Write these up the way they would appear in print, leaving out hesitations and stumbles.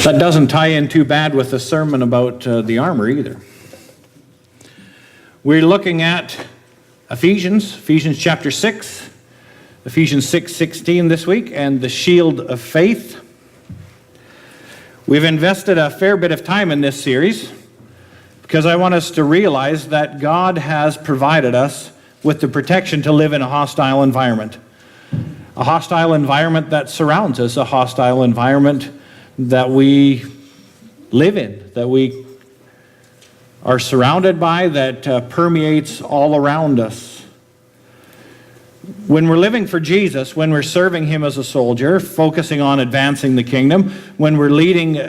That doesn't tie in too bad with the sermon about the armor either. We're looking at Ephesians chapter 6, Ephesians 6:16 this week, and the shield of faith. We've invested a fair bit of time in this series because I want us to realize that God has provided us with the protection to live in a hostile environment. A hostile environment that surrounds us, a hostile environment that we live in, that we are surrounded by, that permeates all around us. When we're living for Jesus, when we're serving Him as a soldier, focusing on advancing the kingdom, when we're leading,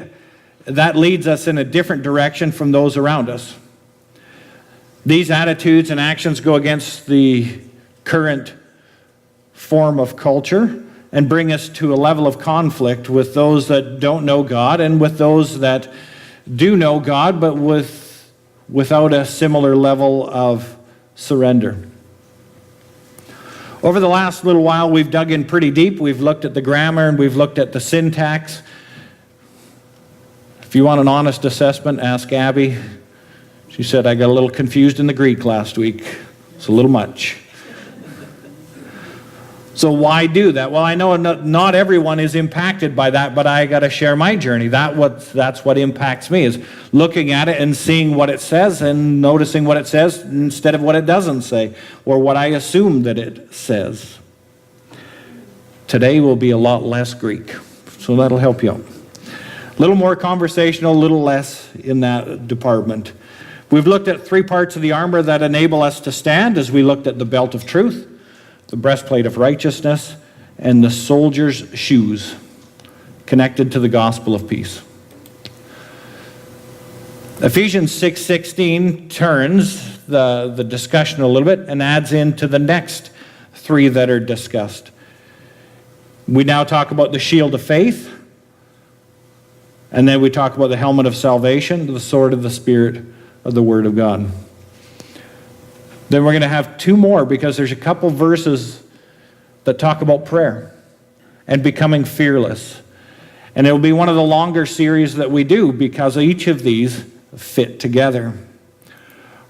that leads us in a different direction from those around us. These attitudes and actions go against the current form of culture and bring us to a level of conflict with those that don't know God and with those that do know God, but without a similar level of surrender. Over the last little while, we've dug in pretty deep. We've looked at the grammar and we've looked at the syntax. If you want an honest assessment, ask Abby. She said, I got a little confused in the Greek last week. It's a little much. So why do that? Well, I know not everyone is impacted by that, but I got to share my journey. That's what impacts me, is looking at it and seeing what it says and noticing what it says instead of what it doesn't say, or what I assume that it says. Today will be a lot less Greek, so that'll help you out. A little more conversational, a little less in that department. We've looked at three parts of the armor that enable us to stand, as we looked at the belt of truth, the breastplate of righteousness, and the soldier's shoes, connected to the gospel of peace. Ephesians 6:16 turns the discussion a little bit and adds into the next three that are discussed. We now talk about the shield of faith, and then we talk about the helmet of salvation, the sword of the Spirit of the Word of God. Then we're going to have two more, because there's a couple verses that talk about prayer and becoming fearless. And it'll be one of the longer series that we do because each of these fit together.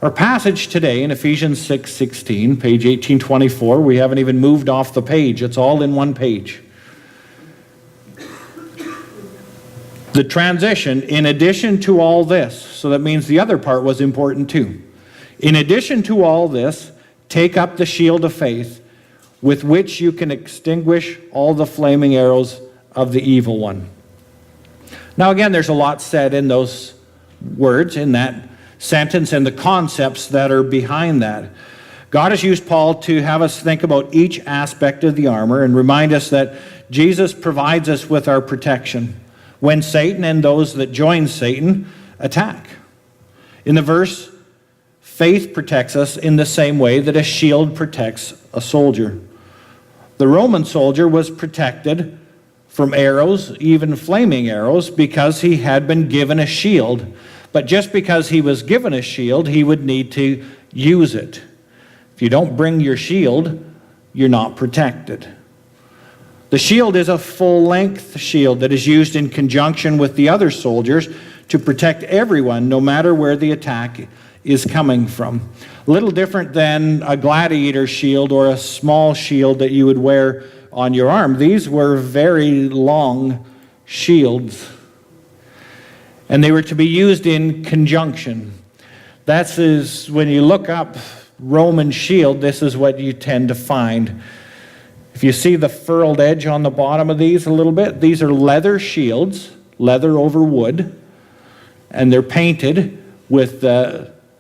Our passage today in Ephesians 6:16, page 1824, we haven't even moved off the page. It's all in one page. The transition, in addition to all this, so that means the other part was important too. In addition to all this, take up the shield of faith, with which you can extinguish all the flaming arrows of the evil one. Now again, there's a lot said in those words, in that sentence, and the concepts that are behind that. God has used Paul to have us think about each aspect of the armor and remind us that Jesus provides us with our protection when Satan and those that join Satan attack. In the verse, faith protects us in the same way that a shield protects a soldier. The Roman soldier was protected from arrows, even flaming arrows, because he had been given a shield. But just because he was given a shield, he would need to use it. If you don't bring your shield, you're not protected. The shield is a full-length shield that is used in conjunction with the other soldiers to protect everyone, no matter where the attack is coming from. A little different than a gladiator shield or a small shield that you would wear on your arm. These were very long shields, and they were to be used in conjunction. That is, when you look up Roman shield, this is what you tend to find. If you see the furled edge on the bottom of these a little bit, these are leather shields, leather over wood, and they're painted with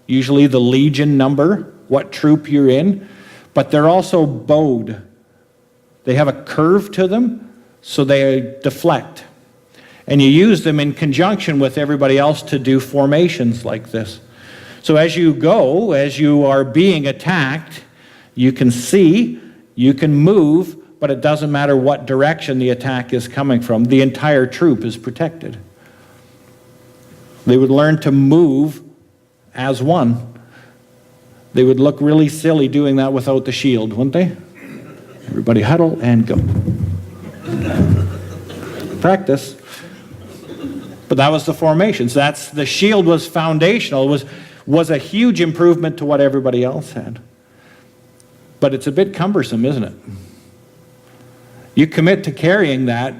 usually the legion number, what troop you're in, but they're also bowed. They have a curve to them, so they deflect. And you use them in conjunction with everybody else to do formations like this. So as you go, as you are being attacked, you can see, you can move, but it doesn't matter what direction the attack is coming from. The entire troop is protected. They would learn to move as one. They would look really silly doing that without the shield, wouldn't they? Everybody huddle and go. Practice. But that was the formations. The shield was foundational, was a huge improvement to what everybody else had. But it's a bit cumbersome, isn't it? You commit to carrying that,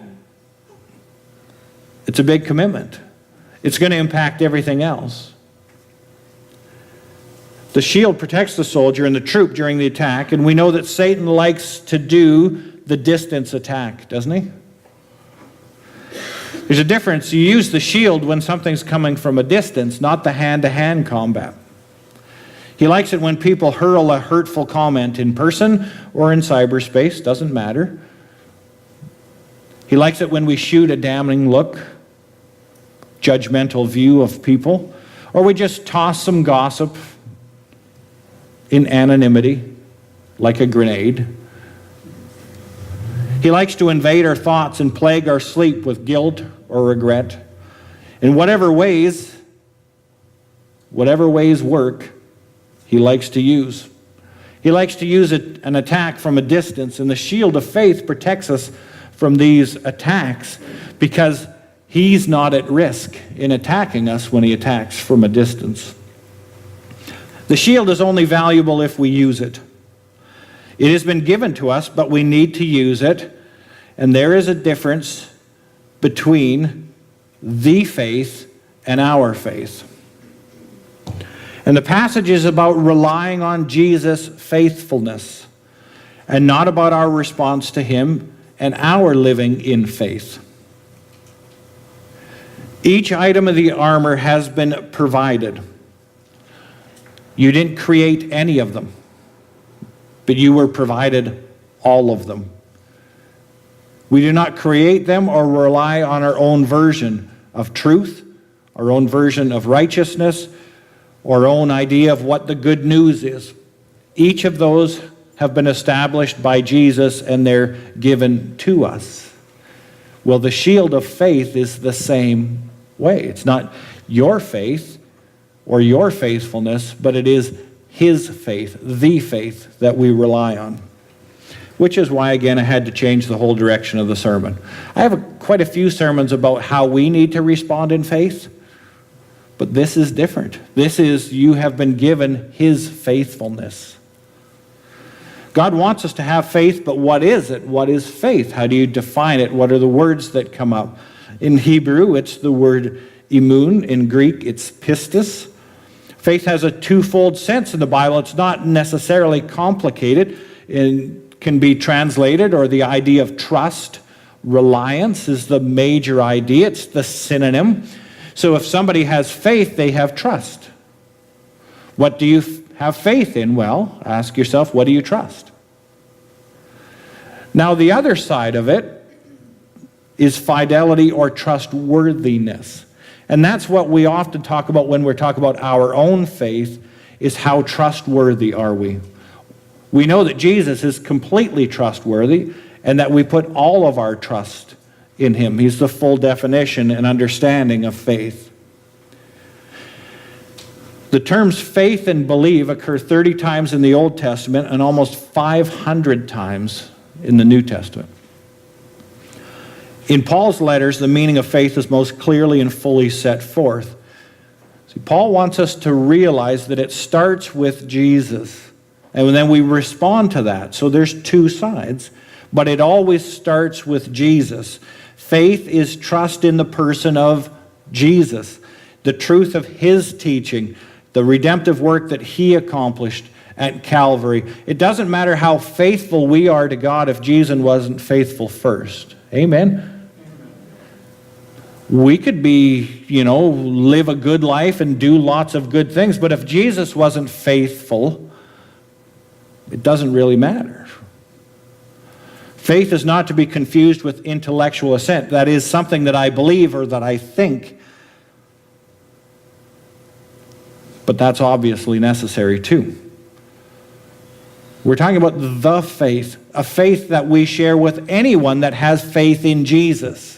it's a big commitment. It's going to impact everything else. The shield protects the soldier and the troop during the attack, and we know that Satan likes to do the distance attack, doesn't he? There's a difference. You use the shield when something's coming from a distance, not the hand-to-hand combat. He likes it when people hurl a hurtful comment in person or in cyberspace, doesn't matter. He likes it when we shoot a damning look, judgmental view of people, or we just toss some gossip in anonymity, like a grenade. He likes to invade our thoughts and plague our sleep with guilt or regret. In whatever ways work, he likes to use. He likes to use an attack from a distance, and the shield of faith protects us from these attacks because he's not at risk in attacking us when he attacks from a distance. The shield is only valuable if we use it. It has been given to us, but we need to use it. And there is a difference between the faith and our faith. And the passage is about relying on Jesus' faithfulness and not about our response to him and our living in faith. Each item of the armor has been provided. You didn't create any of them, but you were provided all of them. We do not create them or rely on our own version of truth, our own version of righteousness, or our own idea of what the good news is. Each of those have been established by Jesus and they're given to us. Well, the shield of faith is the same way. It's not your faith or your faithfulness, but it is his faith, the faith that we rely on. Which is why, again, I had to change the whole direction of the sermon. I have quite a few sermons about how we need to respond in faith, but this is different. This is, you have been given his faithfulness. God wants us to have faith, but what is it? What is faith? How do you define it? What are the words that come up? In Hebrew, it's the word imun. In Greek, it's pistis. Faith has a twofold sense in the Bible. It's not necessarily complicated. It can be translated, or the idea of trust. Reliance is the major idea. It's the synonym. So if somebody has faith, they have trust. What do you have faith in? Well, ask yourself, what do you trust? Now, the other side of it is fidelity or trustworthiness. And that's what we often talk about when we're talking about our own faith, is how trustworthy are we? We know that Jesus is completely trustworthy and that we put all of our trust in him. He's the full definition and understanding of faith. The terms faith and believe occur 30 times in the Old Testament and almost 500 times in the New Testament. In Paul's letters, the meaning of faith is most clearly and fully set forth. See, Paul wants us to realize that it starts with Jesus, and then we respond to that. So there's two sides, but it always starts with Jesus. Faith is trust in the person of Jesus, the truth of his teaching, the redemptive work that he accomplished at Calvary. It doesn't matter how faithful we are to God if Jesus wasn't faithful first. Amen? We could live a good life and do lots of good things, but if Jesus wasn't faithful, it doesn't really matter. Faith is not to be confused with intellectual assent. That is something that I believe or that I think. But that's obviously necessary too. We're talking about the faith, a faith that we share with anyone that has faith in Jesus.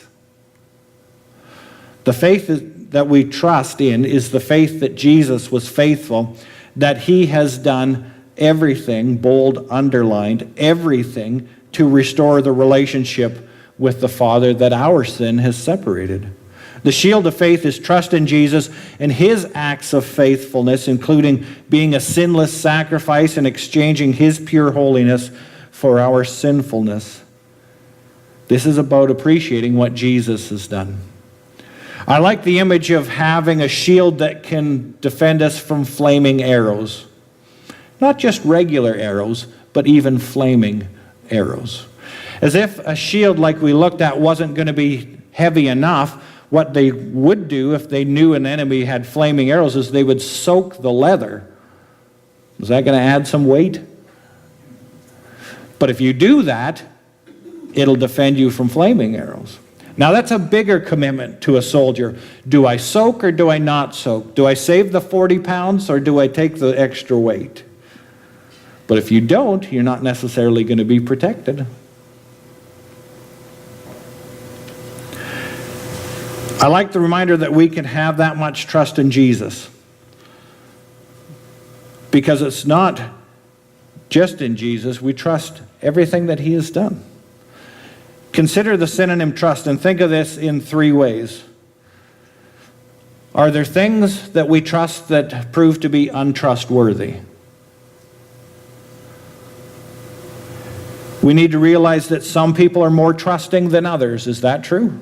The faith that we trust in is the faith that Jesus was faithful, that he has done everything, bold, underlined, everything to restore the relationship with the Father that our sin has separated. The shield of faith is trust in Jesus and his acts of faithfulness, including being a sinless sacrifice and exchanging his pure holiness for our sinfulness. This is about appreciating what Jesus has done. I like the image of having a shield that can defend us from flaming arrows. Not just regular arrows, but even flaming arrows. As if a shield like we looked at wasn't going to be heavy enough, what they would do if they knew an enemy had flaming arrows is they would soak the leather. Is that going to add some weight? But if you do that, it'll defend you from flaming arrows. Now that's a bigger commitment to a soldier. Do I soak or do I not soak? Do I save the 40 pounds or do I take the extra weight? But if you don't, you're not necessarily going to be protected. I like the reminder that we can have that much trust in Jesus. Because it's not just in Jesus, we trust everything that he has done. Consider the synonym trust and think of this in three ways. Are there things that we trust that prove to be untrustworthy? We need to realize that some people are more trusting than others. Is that true?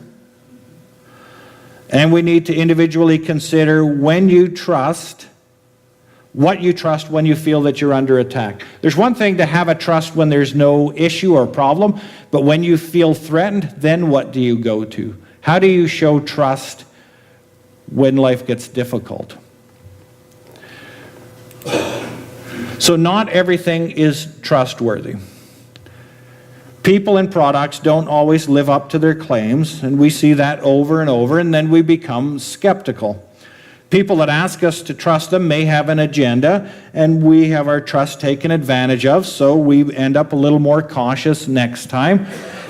And we need to individually consider when you trust, what you trust when you feel that you're under attack. There's one thing to have a trust when there's no issue or problem, but when you feel threatened, then what do you go to? How do you show trust when life gets difficult? So not everything is trustworthy. People and products don't always live up to their claims, and we see that over and over, and then we become skeptical. People that ask us to trust them may have an agenda, and we have our trust taken advantage of, so we end up a little more cautious next time.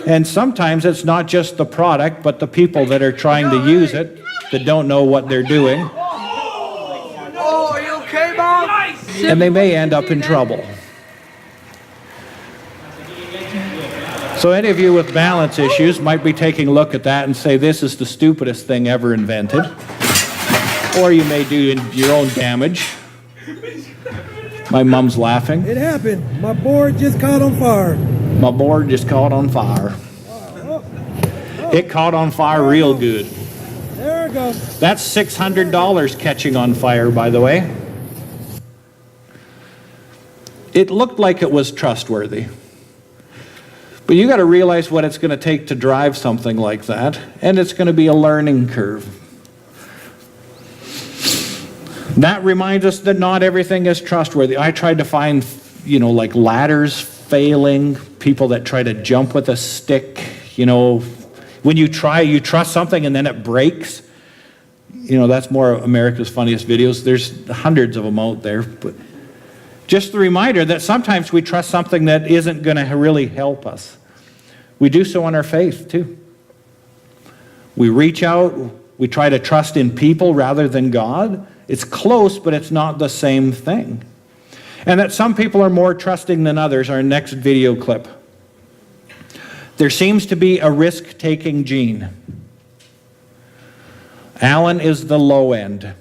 And sometimes it's not just the product, but the people that are trying to use it that don't know what they're doing. Oh, are you okay, Mom? And they may end up in trouble. So any of you with balance issues might be taking a look at that and say, this is the stupidest thing ever invented. Or you may do your own damage. My mom's laughing. It happened. My board just caught on fire. My board just caught on fire. It caught on fire real good. There it goes. That's $600 catching on fire, by the way. It looked like it was trustworthy. But you got to realize what it's going to take to drive something like that, and it's going to be a learning curve. That reminds us that not everything is trustworthy. I tried to find, like ladders failing, people that try to jump with a stick, when you trust something and then it breaks. That's more America's Funniest Videos. There's hundreds of them out there, but just the reminder that sometimes we trust something that isn't going to really help us. We do so in our faith, too. We reach out, we try to trust in people rather than God. It's close, but it's not the same thing. And that some people are more trusting than others, our next video clip. There seems to be a risk-taking gene. Alan is the low end.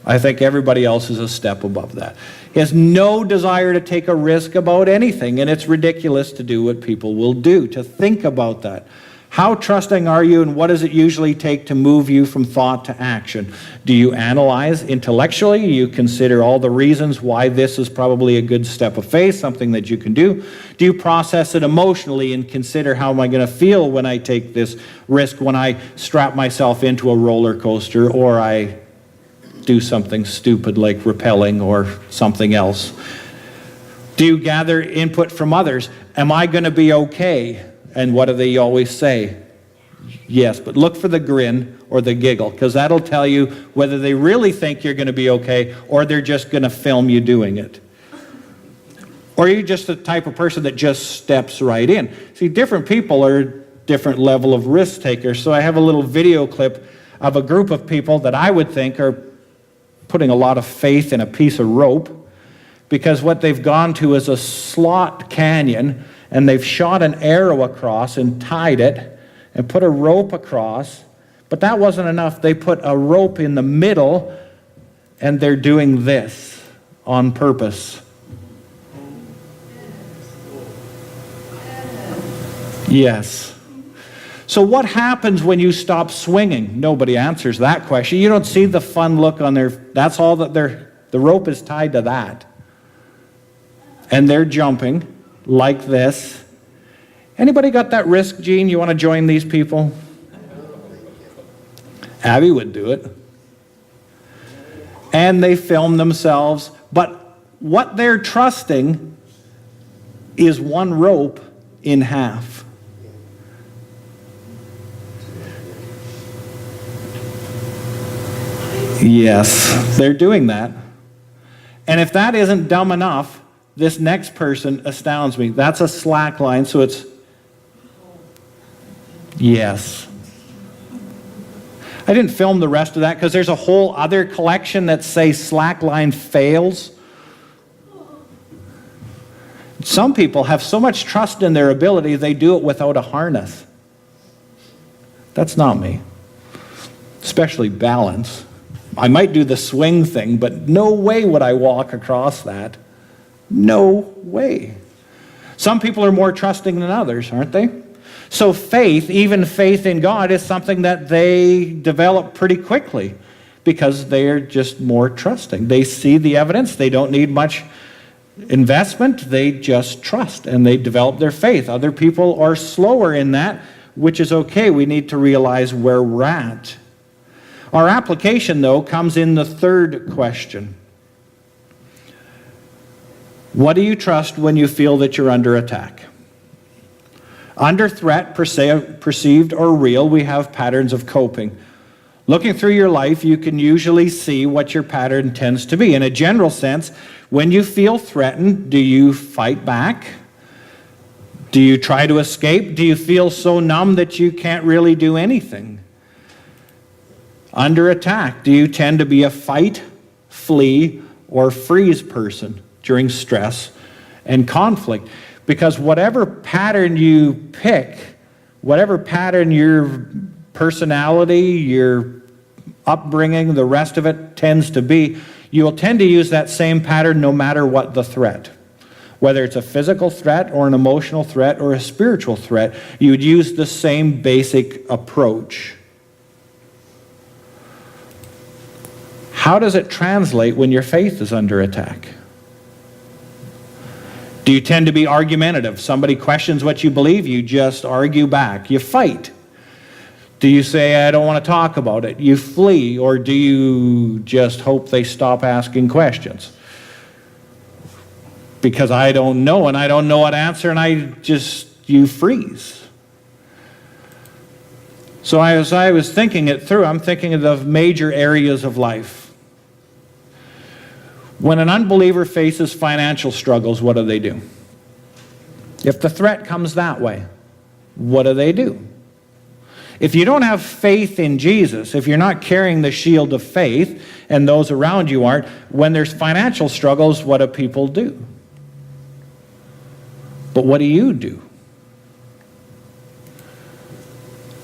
I think everybody else is a step above that. He has no desire to take a risk about anything, and it's ridiculous to do what people will do, to think about that. How trusting are you, and what does it usually take to move you from thought to action? Do you analyze intellectually? Do you consider all the reasons why this is probably a good step of faith, something that you can do? Do you process it emotionally and consider how am I going to feel when I take this risk, when I strap myself into a roller coaster, or I do something stupid like rappelling or something else? Do you gather input from others? Am I going to be okay? And what do they always say? Yes, but look for the grin or the giggle, because that'll tell you whether they really think you're going to be okay or they're just going to film you doing it. Or you're just the type of person that just steps right in. See, different people are different level of risk takers. So I have a little video clip of a group of people that I would think are putting a lot of faith in a piece of rope, because what they've gone to is a slot canyon, and they've shot an arrow across and tied it, and put a rope across. But that wasn't enough. They put a rope in the middle, and they're doing this on purpose. Yes. So what happens when you stop swinging? Nobody answers that question. You don't see the fun look on their, that's all that the rope is tied to that. And they're jumping like this. Anybody got that wrist gene? You want to join these people? Abby would do it. And they film themselves. But what they're trusting is one rope in half. Yes, they're doing that. And if that isn't dumb enough, this next person astounds me. That's a slack line, so it's... Yes. I didn't film the rest of that because there's a whole other collection that say slackline fails. Some people have so much trust in their ability, they do it without a harness. That's not me. Especially balance. I might do the swing thing, but no way would I walk across that. No way. Some people are more trusting than others, aren't they? So faith, even faith in God, is something that they develop pretty quickly because they're just more trusting. They see the evidence. They don't need much investment. They just trust, and they develop their faith. Other people are slower in that, which is okay. We need to realize where we're at. Our application, though, comes in the third question. What do you trust when you feel that you're under attack? Under threat, perceived or real, we have patterns of coping. Looking through your life, you can usually see what your pattern tends to be. In a general sense, when you feel threatened, do you fight back? Do you try to escape? Do you feel so numb that you can't really do anything? Under attack, do you tend to be a fight, flee, or freeze person during stress and conflict? Because whatever pattern you pick, whatever pattern your personality, your upbringing, the rest of it tends to be, you will tend to use that same pattern no matter what the threat. Whether it's a physical threat or an emotional threat or a spiritual threat, you would use the same basic approach. How does it translate when your faith is under attack? Do you tend to be argumentative? Somebody questions what you believe, you just argue back. You fight. Do you say, I don't want to talk about it? You flee, or do you just hope they stop asking questions? Because I don't know, and I don't know what answer, and you freeze. So as I was thinking it through, I'm thinking of the major areas of life. When an unbeliever faces financial struggles, what do? If the threat comes that way, what do? If you don't have faith in Jesus, if you're not carrying the shield of faith, and those around you aren't, when there's financial struggles, what do people do? But what do you do?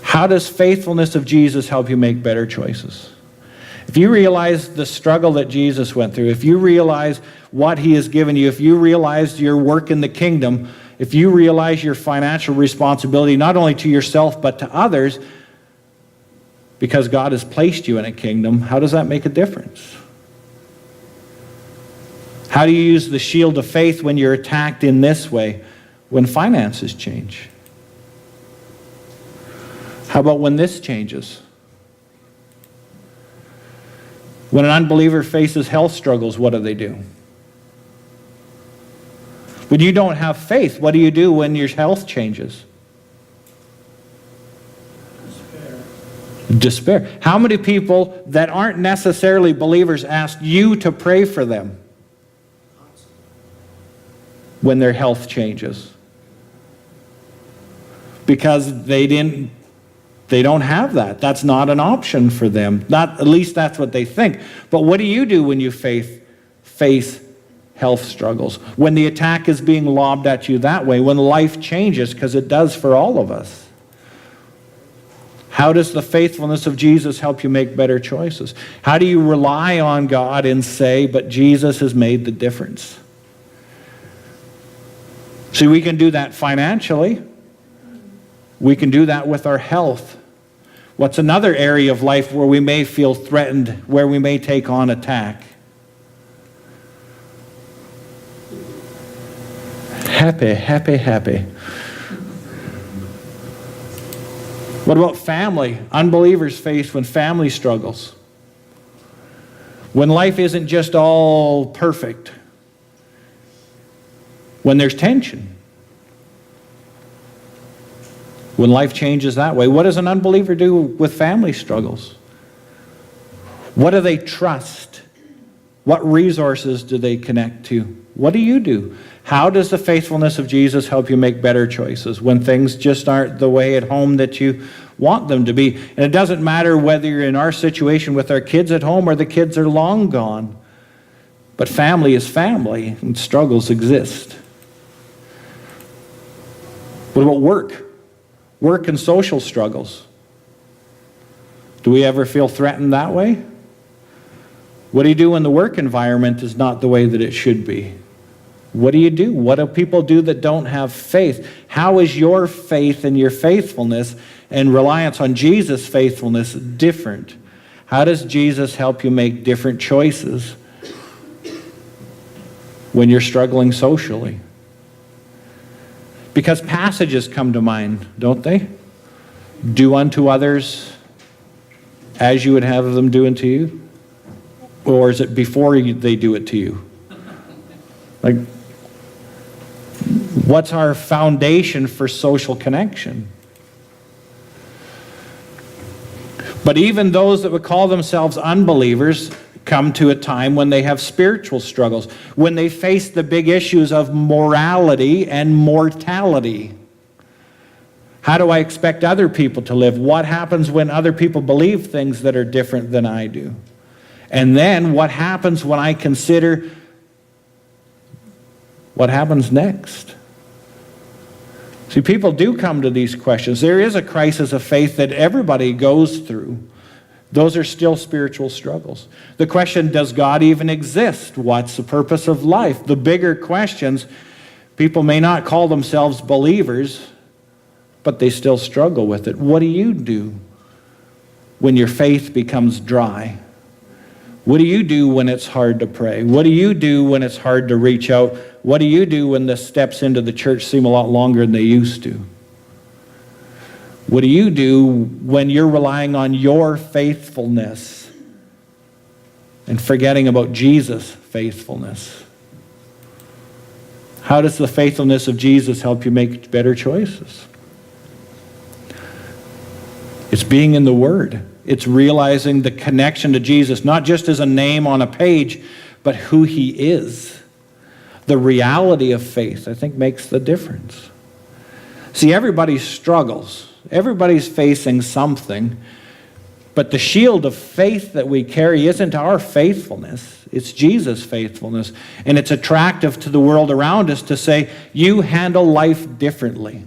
How does faithfulness of Jesus help you make better choices? If you realize the struggle that Jesus went through, if you realize what he has given you, if you realize your work in the kingdom, if you realize your financial responsibility not only to yourself but to others, because God has placed you in a kingdom, how does that make a difference? How do you use the shield of faith when you're attacked in this way, when finances change? How about when this changes? When an unbeliever faces health struggles, what do? When you don't have faith, what do you do when your health changes? Despair. How many people that aren't necessarily believers ask you to pray for them when their health changes? Because they don't have that. That's not an option for them. At least that's what they think. But what do you do when you face health struggles? When the attack is being lobbed at you that way, when life changes, because it does for all of us. How does the faithfulness of Jesus help you make better choices? How do you rely on God and say, but Jesus has made the difference? See, we can do that financially. We can do that with our health. What's another area of life where we may feel threatened, where we may take on attack? Happy. What about family? Unbelievers face when family struggles. When life isn't just all perfect. When there's tension. When life changes that way. What does an unbeliever do with family struggles? What do they trust? What resources do they connect to? What do you do? How does the faithfulness of Jesus help you make better choices when things just aren't the way at home that you want them to be? And it doesn't matter whether you're in our situation with our kids at home or the kids are long gone. But family is family, and struggles exist. What about work? Work and social struggles. Do we ever feel threatened that way? What do you do when the work environment is not the way that it should be? What do you do? What do people do that don't have faith? How is your faith and your faithfulness and reliance on Jesus' faithfulness different? How does Jesus help you make different choices when you're struggling socially? Because passages come to mind, don't they? Do unto others as you would have them do unto you? Or is it before they do it to you? Like, what's our foundation for social connection? But even those that would call themselves unbelievers come to a time when they have spiritual struggles, when they face the big issues of morality and mortality. How do I expect other people to live? What happens when other people believe things that are different than I do? And then what happens when I consider what happens next? See, people do come to these questions. There is a crisis of faith that everybody goes through. Those are still spiritual struggles. The question, does God even exist? What's the purpose of life? The bigger questions, people may not call themselves believers, but they still struggle with it. What do you do when your faith becomes dry? What do you do when it's hard to pray? What do you do when it's hard to reach out? What do you do when the steps into the church seem a lot longer than they used to? What do you do when you're relying on your faithfulness and forgetting about Jesus' faithfulness? How does the faithfulness of Jesus help you make better choices? It's being in the Word. It's realizing the connection to Jesus, not just as a name on a page, but who He is. The reality of faith, I think, makes the difference. See, everybody struggles. Everybody's facing something, but the shield of faith that we carry isn't our faithfulness. It's Jesus' faithfulness. And it's attractive to the world around us to say, you handle life differently.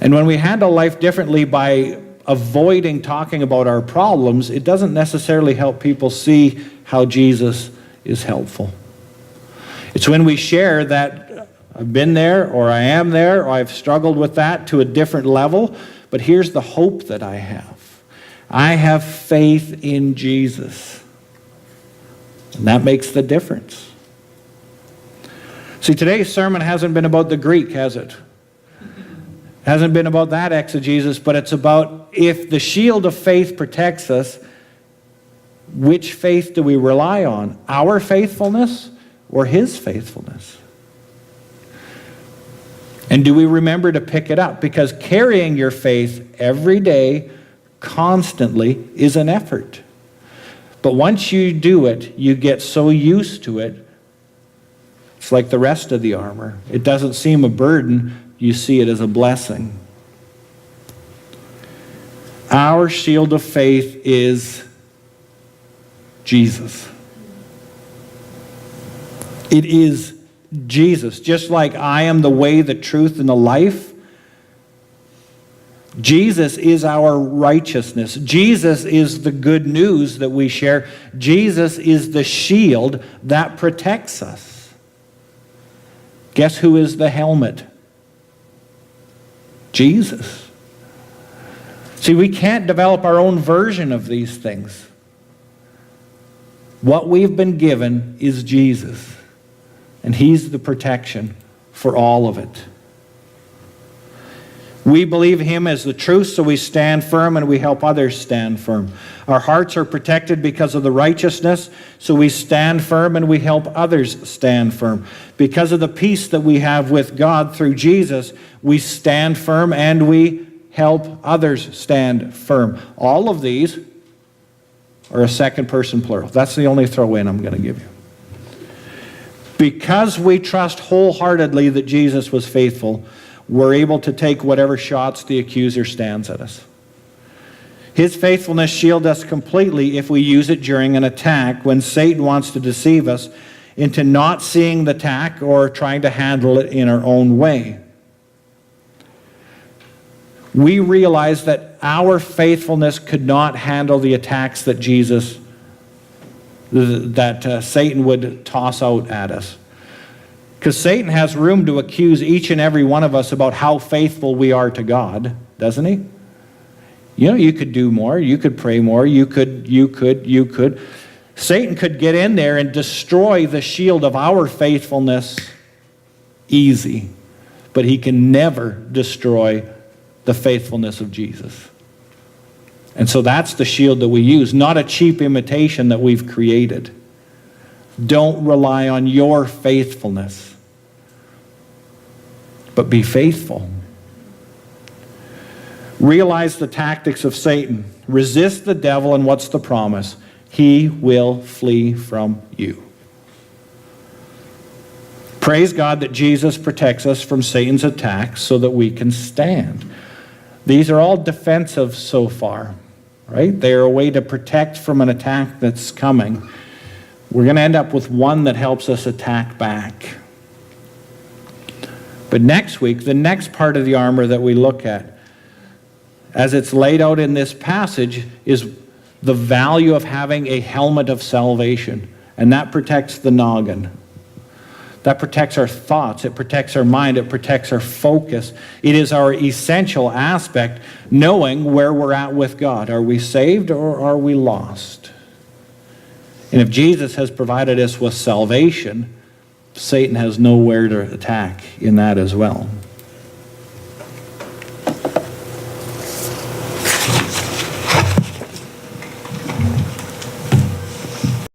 And when we handle life differently by avoiding talking about our problems, it doesn't necessarily help people see how Jesus is helpful. It's when we share that I've been there, or I am there, or I've struggled with that to a different level, but here's the hope that I have. I have faith in Jesus. And that makes the difference. See, today's sermon hasn't been about the Greek, has it? Hasn't been about that exegesis, but it's about if the shield of faith protects us, which faith do we rely on? Our faithfulness or His faithfulness? And do we remember to pick it up? Because carrying your faith every day, constantly, is an effort. But once you do it, you get so used to it, it's like the rest of the armor. It doesn't seem a burden, you see it as a blessing. Our shield of faith is Jesus. It is Jesus. Just like I am the way, the truth, and the life, Jesus is our righteousness. Jesus is the good news that we share. Jesus is the shield that protects us. Guess who is the helmet? Jesus. See, we can't develop our own version of these things. What we've been given is Jesus, and He's the protection for all of it. We believe Him as the truth, so we stand firm and we help others stand firm. Our hearts are protected because of the righteousness, so we stand firm and we help others stand firm. Because of the peace that we have with God through Jesus, we stand firm and we help others stand firm. All of these are a second person plural. That's the only throw in I'm going to give you. Because we trust wholeheartedly that Jesus was faithful, we're able to take whatever shots the accuser stands at us. His faithfulness shields us completely if we use it during an attack when Satan wants to deceive us into not seeing the attack or trying to handle it in our own way. We realize that our faithfulness could not handle the attacks that Satan would toss out at us. Because Satan has room to accuse each and every one of us about how faithful we are to God, doesn't he? You know, you could do more, you could pray more, you could. Satan could get in there and destroy the shield of our faithfulness easy, but he can never destroy the faithfulness of Jesus. And so that's the shield that we use, not a cheap imitation that we've created. Don't rely on your faithfulness, but be faithful. Realize the tactics of Satan. Resist the devil, and what's the promise? He will flee from you. Praise God that Jesus protects us from Satan's attacks so that we can stand. These are all defensive so far, right? They are a way to protect from an attack that's coming. We're going to end up with one that helps us attack back. But next week, the next part of the armor that we look at, as it's laid out in this passage, is the value of having a helmet of salvation. And that protects the noggin. That protects our thoughts. It protects our mind. It protects our focus. It is our essential aspect, knowing where we're at with God. Are we saved or are we lost? And if Jesus has provided us with salvation, Satan has nowhere to attack in that as well.